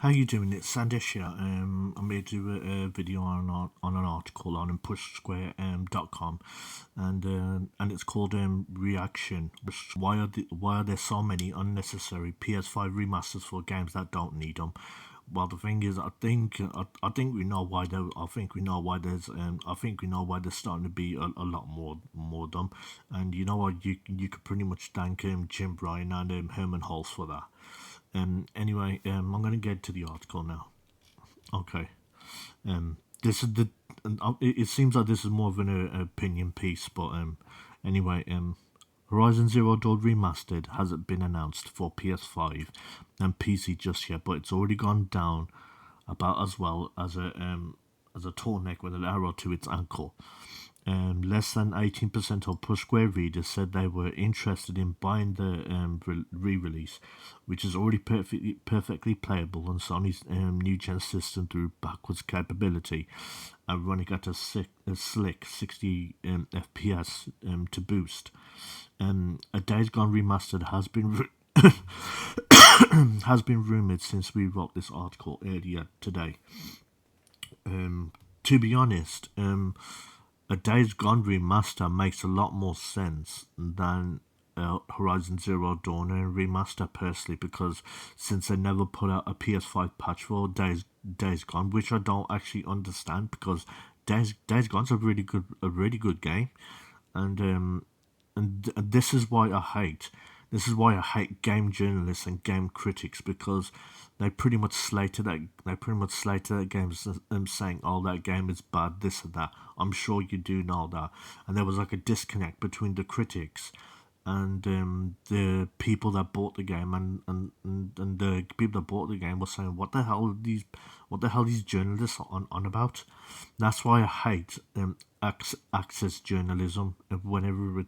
How you doing? It's Sandesh here. I'm here to do a video on an article on pushsquare.com, and it's called Reaction. Why are there so many unnecessary PS5 remasters for games that don't need them? Well, the thing is, I think we know why there. I think we know why there's. I think we know why there's starting to be a lot more of them. And you know what? You could pretty much thank Jim Bryan and Herman Hulse for that. Anyway, I'm going to get to the article now. Okay. This is the. It seems like this is more of an opinion piece, but anyway, Horizon Zero Dawn Remastered hasn't been announced for PS5 and PC just yet, but it's already gone down about as well as a tall neck with an arrow to its ankle. Less than 18% of Push Square readers said they were interested in buying the re-release, which is already perfectly playable on Sony's new gen system through backwards capability and running at a slick 60 FPS to boost. A Days Gone remastered has been rumored since we wrote this article earlier today. To be honest, a Days Gone remaster makes a lot more sense than Horizon Zero Dawn remaster personally, because since they never put out a PS5 patch for Days Gone, which I don't actually understand, because Days Gone's a really good game, and this is why I hate. This is why I hate game journalists and game critics, because they pretty much slated that game, saying, "Oh, that game is bad, this and that." I'm sure you do know that, and there was like a disconnect between the critics and the people that bought the game, and the people that bought the game were saying, what the hell these journalists are on about. That's why I hate access journalism. Whenever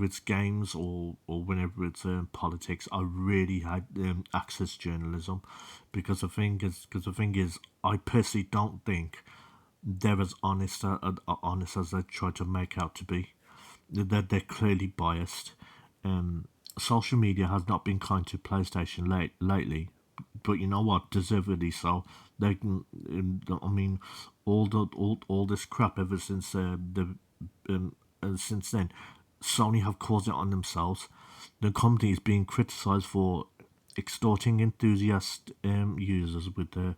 it's games, or whenever it's politics, I really hate access journalism, because the thing is, I personally don't think they're as honest as they try to make out to be. They're clearly biased. Social media has not been kind to PlayStation lately, but you know what? Deservedly so. They can. I mean, all this crap ever since since then, Sony have caused it on themselves. The company is being criticised for extorting enthusiast users with the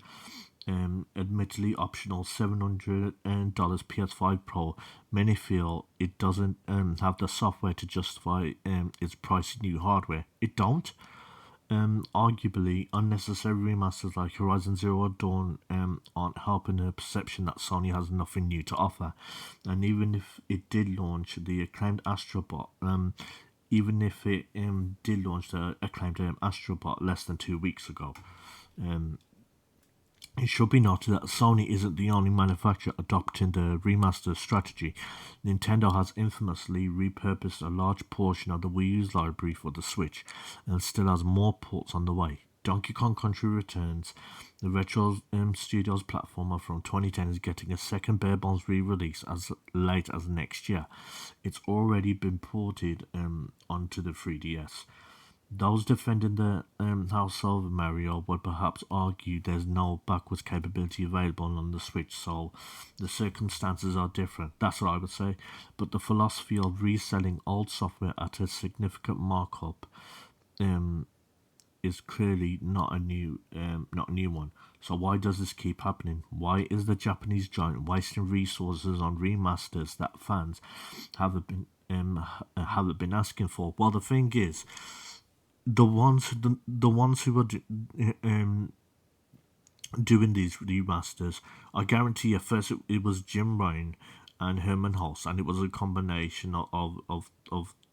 admittedly optional $700 PS5 Pro. Many feel it doesn't have the software to justify its pricey new hardware. It don't. Arguably, unnecessary remasters like Horizon Zero Dawn aren't helping the perception that Sony has nothing new to offer. And even if it did launch the acclaimed Astrobot, even if it did launch the acclaimed Astrobot less than 2 weeks ago, it should be noted that Sony isn't the only manufacturer adopting the remaster strategy. Nintendo has infamously repurposed a large portion of the Wii U's library for the Switch, and still has more ports on the way. Donkey Kong Country Returns, the Retro Studios platformer from 2010, is getting a second bare bones re-release as late as next year. It's already been ported onto the 3DS. Those defending the House of Mario would perhaps argue there's no backwards capability available on the Switch, so the circumstances are different. That's what I would say. But the philosophy of reselling old software at a significant markup um, is clearly not a new one. So why does this keep happening? Why is the Japanese giant wasting resources on remasters that fans haven't been asking for? Well, the thing is, the ones who are doing these remasters, I guarantee you, first it was Jim Ryan and Herman Hulse, and it was a combination of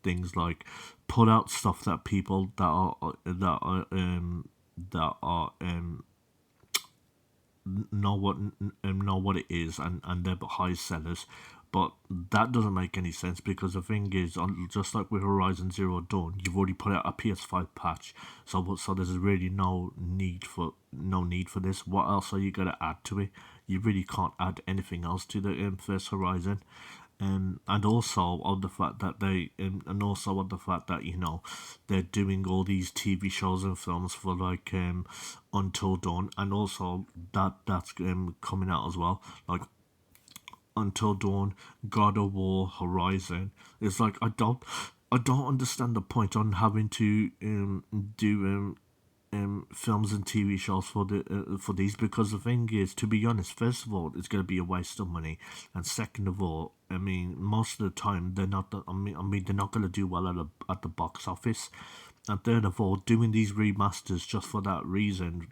things like put out stuff that people that are know what it is, and they're high sellers. But that doesn't make any sense, because the thing is, just like with Horizon Zero Dawn, you've already put out a PS5 patch, so there's really no need for this. What else are you gonna add to it? You really can't add anything else to the first Horizon. and also on the fact that and also on the fact that they're doing all these TV shows and films for like Until Dawn, and also that's coming out as well, like Until Dawn, God of War, Horizon. It's like I don't understand the point on having to do films and TV shows for these, because the thing is, to be honest, first of all, it's going to be a waste of money, and second of all, I mean, most of the time they're not. I mean, they're not going to do well at the box office, and third of all, doing these remasters just for that reason,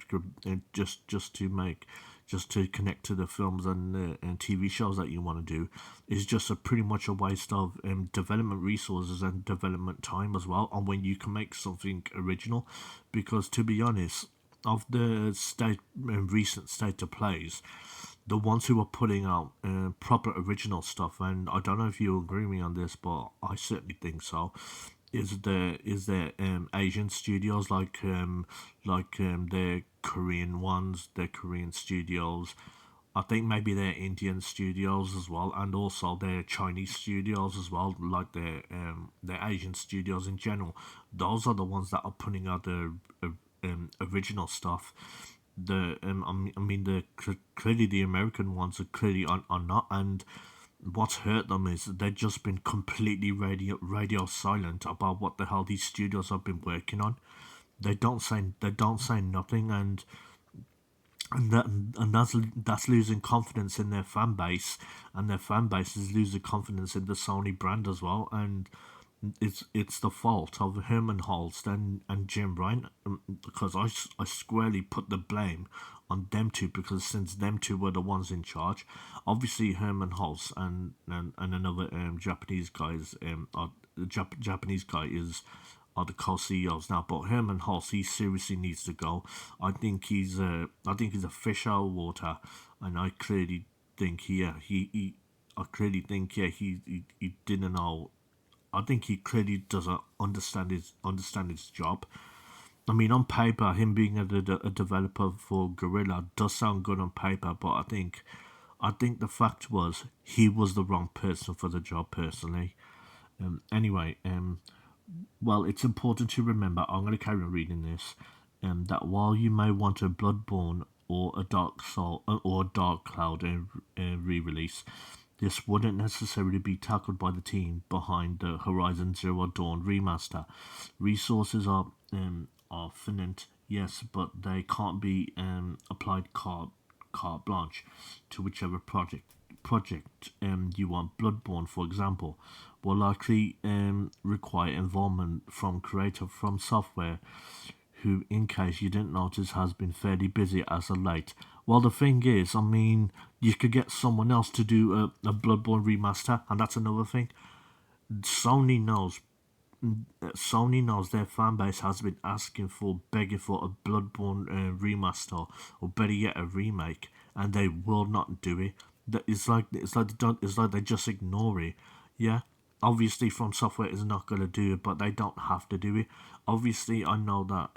just to make. Just to connect to the films and TV shows that you want to do, is just a pretty much a waste of development resources and development time as well. And when you can make something original, because to be honest, of the recent state of plays, the ones who are putting out proper original stuff, and I don't know if you agree with me on this, but I certainly think so. Is there Asian studios like the Korean ones, the Korean studios. I think maybe they're Indian studios as well, and also they're Chinese studios as well, like the Asian studios in general. Those are the ones that are putting out the original stuff. I mean, clearly the American ones are clearly are not, and what's hurt them is they've just been completely radio silent about what the hell these studios have been working on. They don't say nothing, and that's losing confidence in their fan base, and their fan base is losing confidence in the Sony brand as well. And it's the fault of Herman Holst and Jim Ryan, because I squarely put the blame on them two, because since them two were the ones in charge, obviously Herman Holst and another Japanese guys the Japanese guy are the co-CEOs now. But Herman Holst, he seriously needs to go. I think he's a fish out of water, and I clearly think he didn't know. I think he clearly doesn't understand his job. I mean, on paper, him being a developer for Gorilla does sound good on paper, but I think the fact was he was the wrong person for the job personally. Anyway, well, it's important to remember. I'm going to carry on reading this. That while you may want a Bloodborne or a Dark Soul or a Dark Cloud re-release, this wouldn't necessarily be tackled by the team behind the Horizon Zero Dawn remaster. Resources are finite, yes, but they can't be applied carte blanche to whichever project you want. Bloodborne, for example, will likely require involvement from creator from software, who, in case you didn't notice, has been fairly busy as of late. Well, the thing is, I mean, you could get someone else to do a Bloodborne remaster, and that's another thing. Sony knows Sony knows their fan base has been asking for, begging for a Bloodborne remaster, or better yet, a remake, and they will not do it. It's like they just ignore it. Yeah, obviously, From Software is not gonna do it, but they don't have to do it. Obviously, I know that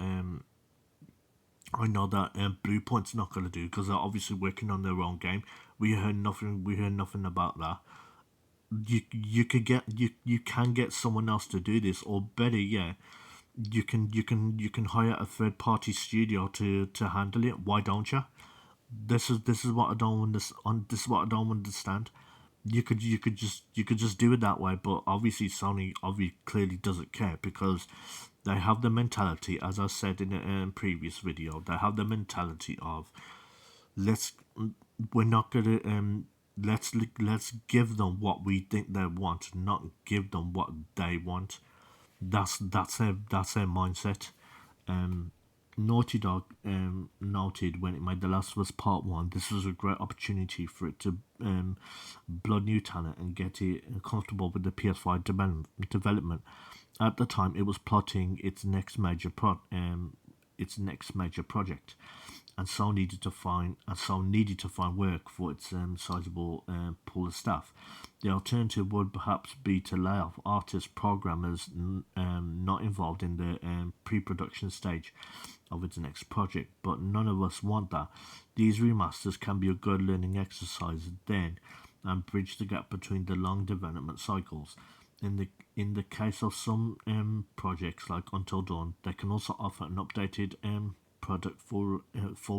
Blue Point's not gonna do, because they're obviously working on their own game. We heard nothing. We heard nothing about that. You can get someone else to do this, or better yet, you can hire a third party studio to handle it. Why don't you? This is what I don't understand. This is what I don't understand. You could just do it that way, but obviously Sony obviously clearly doesn't care, because they have the mentality, as I said in a previous video, they have the mentality of, let's we're not gonna let's give them what we think they want, not give them what they want. That's their mindset. Um, Naughty Dog noted when it made The Last of Us Part 1, this was a great opportunity for it to blood new talent and get it comfortable with the PS5 development. At the time, it was plotting its next major project, and so needed to find work for its sizable pool of staff. The alternative would perhaps be to lay off artists, programmers not involved in the pre-production stage of its next project. But none of us want that. These remasters can be a good learning exercise. Then and bridge the gap between the long development cycles. In the case of some projects like Until Dawn, they can also offer an updated product for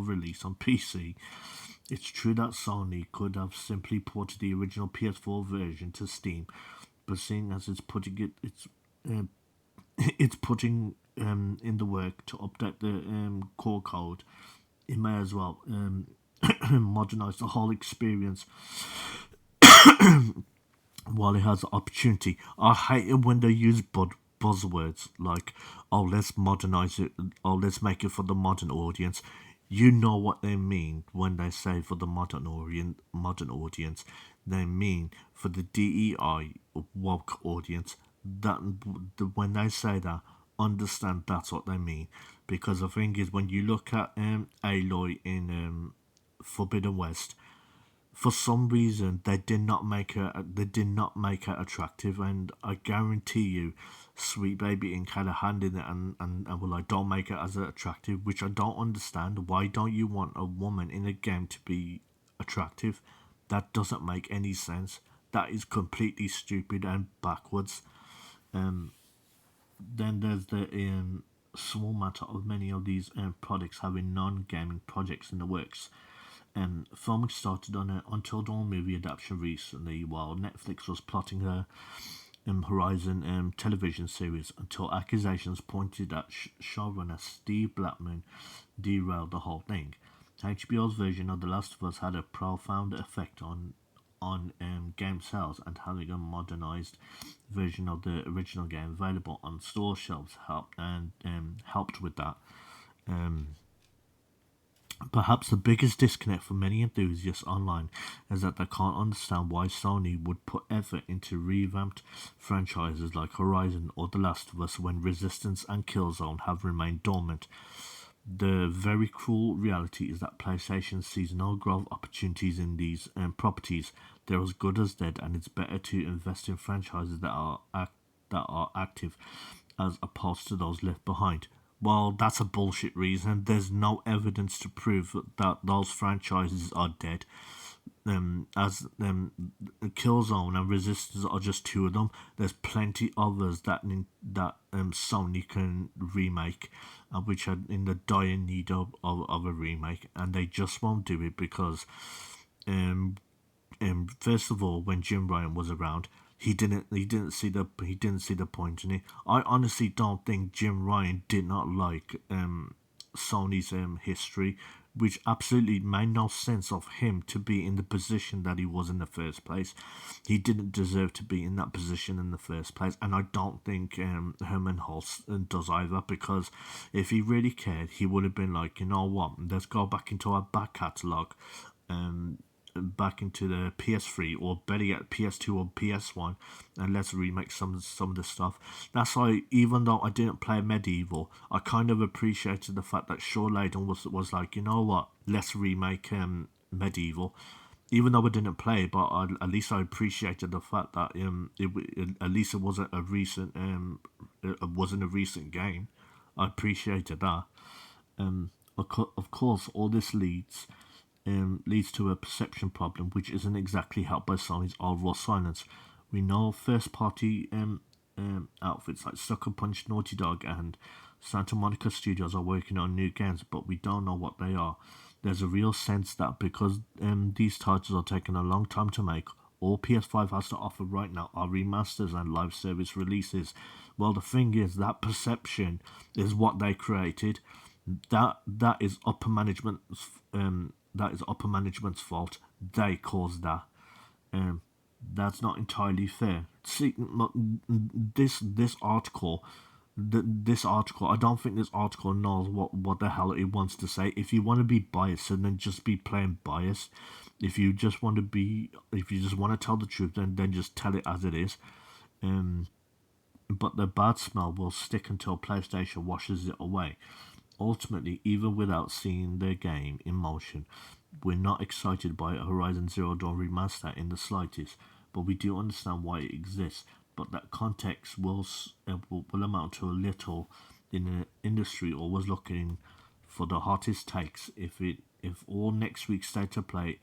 release on PC. It's true that Sony could have simply ported the original PS4 version to Steam, but seeing as uh, it's putting in the work to update the core code, it may as well modernize the whole experience while it has the opportunity. I hate it when they use buzzwords like, "Oh, let's modernize it," "Oh, let's make it for the modern audience." You know what they mean when they say for the modern audience. They mean for the DEI woke audience. That when they say that, understand that's what they mean. Because the thing is, when you look at Aloy in Forbidden West, for some reason they did not make her attractive, and I guarantee you Sweet Baby Inc had a hand in it, and were like, don't make it as attractive, which I don't understand. Why don't you want a woman in a game to be attractive? That doesn't make any sense. That is completely stupid and backwards. Then there's the small matter of many of these products having non-gaming projects in the works. Filming started on an Until Dawn movie adaptation recently, while Netflix was plotting a Horizon television series until accusations pointed at showrunner Steve Blackman derailed the whole thing. HBO's version of The Last of Us had a profound effect on game sales, and having a modernized version of the original game available on store shelves helped with that. Perhaps the biggest disconnect for many enthusiasts online is that they can't understand why Sony would put effort into revamped franchises like Horizon or The Last of Us when Resistance and Killzone have remained dormant. The very cruel reality is that PlayStation sees no growth opportunities in these properties. They're as good as dead, and it's better to invest in franchises that are active as opposed to those left behind. Well, that's a bullshit reason. There's no evidence to prove that those franchises are dead. As Killzone and Resistance are just two of them. There's plenty others that Sony can remake, which are in the dire need of a remake, and they just won't do it because first of all, when Jim Ryan was around, he didn't see the point in it. I honestly don't think Jim Ryan did not like Sony's history, which absolutely made no sense of him to be in the position that he was in the first place. He didn't deserve to be in that position in the first place, and I don't think Herman Hulst does either, because if he really cared, he would have been like, you know what, let's go back into our back catalogue, back into the PS3, or better yet PS2 or PS1, and let's remake some of the stuff. That's why, even though I didn't play Medieval, I kind of appreciated the fact that Shaw Layden was like, you know what, let's remake Medieval. Even though I didn't play, but at least I appreciated the fact that at least it wasn't a recent game. I appreciated that. Of course, all this leads to a perception problem, which isn't exactly helped by Sony's overall silence. We know first-party outfits like Sucker Punch, Naughty Dog, and Santa Monica Studios are working on new games, but we don't know what they are. There's a real sense that because these titles are taking a long time to make, all PS5 has to offer right now are remasters and live service releases. Well, the thing is, that perception is what they created. That is upper management's fault. They caused that. Um, that's not entirely fair. See, this article, this article, I don't think this article knows what the hell it wants to say. If you want to be biased, then just be plain biased. If you just want to tell the truth, then just tell it as it is. But the bad smell will stick until PlayStation washes it away. Ultimately, even without seeing the game in motion, we're not excited by Horizon Zero Dawn Remaster in the slightest, but we do understand why it exists. But that context will amount to a little in the industry, always looking for the hottest takes. if all next week's state of play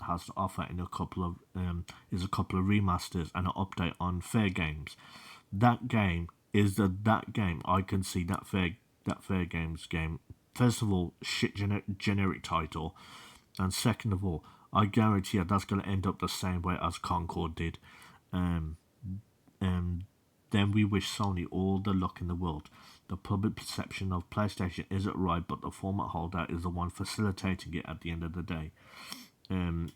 has to offer in a couple of remasters and an update on Fair Games, that game is that game. I can see that Fair Games game. First of all, shit generic title, and second of all, I guarantee you that's going to end up the same way as Concord did. Um, um, then we wish Sony all the luck in the world. The public perception of PlayStation isn't right, but the format holdout is the one facilitating it at the end of the day. Um,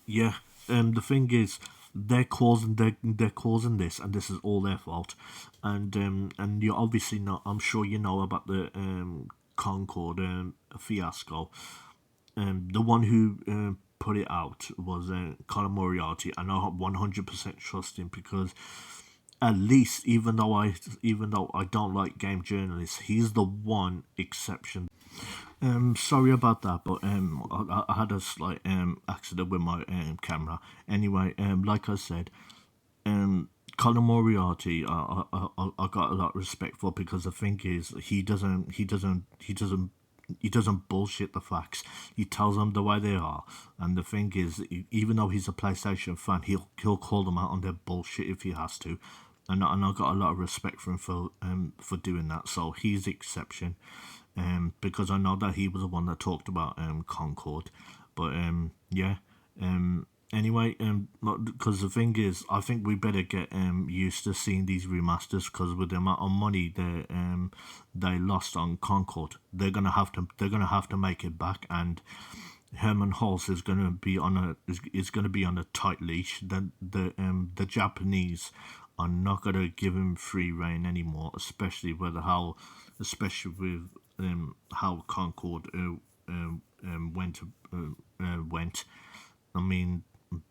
yeah, the thing is, they're causing this, and this is all their fault. And you obviously know. I'm sure you know about the Concord fiasco. The one who put it out was Colin Moriarty, and I 100% trust him because at least, even though I don't like game journalists, he's the one exception. Sorry about that, but I had a slight accident with my camera. Anyway, like I said, Colin Moriarty, I got a lot of respect for because the thing is, he doesn't bullshit the facts. He tells them the way they are. And the thing is, even though he's a PlayStation fan, he'll call them out on their bullshit if he has to. And I got a lot of respect for him for doing that. So he's the exception. Because I know that he was the one that talked about Concord. But yeah. Anyway, because the thing is, I think we better get used to seeing these remasters because with the amount of money they lost on Concord, they're gonna have to make it back, and Herman Hulse is gonna be on a tight leash. The Japanese are not gonna give him free reign anymore, especially with how Concord went. I mean,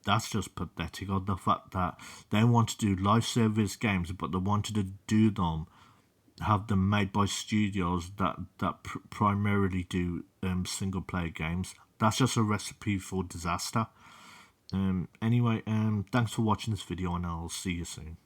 that's just pathetic. Or the fact that they want to do live service games, but they wanted to have them made by studios that primarily do single player games. That's just a recipe for disaster. Anyway, thanks for watching this video, and I'll see you soon.